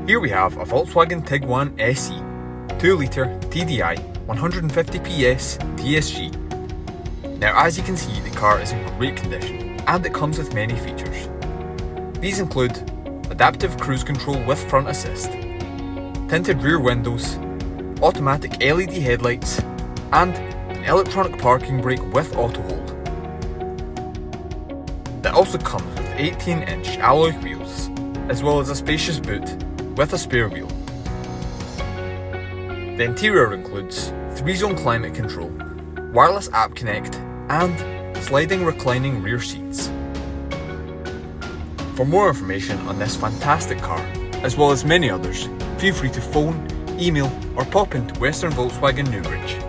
Here we have a Volkswagen Tiguan SE, 2-litre TDI, 150 PS TSG. Now as you can see, the car is in great condition and it comes with many features. These include adaptive cruise control with front assist, tinted rear windows, automatic LED headlights, and an electronic parking brake with autohold. It also comes with 18-inch alloy wheels, as well as a spacious boot with a spare wheel. The interior includes 3-zone climate control, wireless app connect, and sliding reclining rear seats. For more information on this fantastic car, as well as many others, feel free to phone, email or pop into Western Volkswagen Newbridge.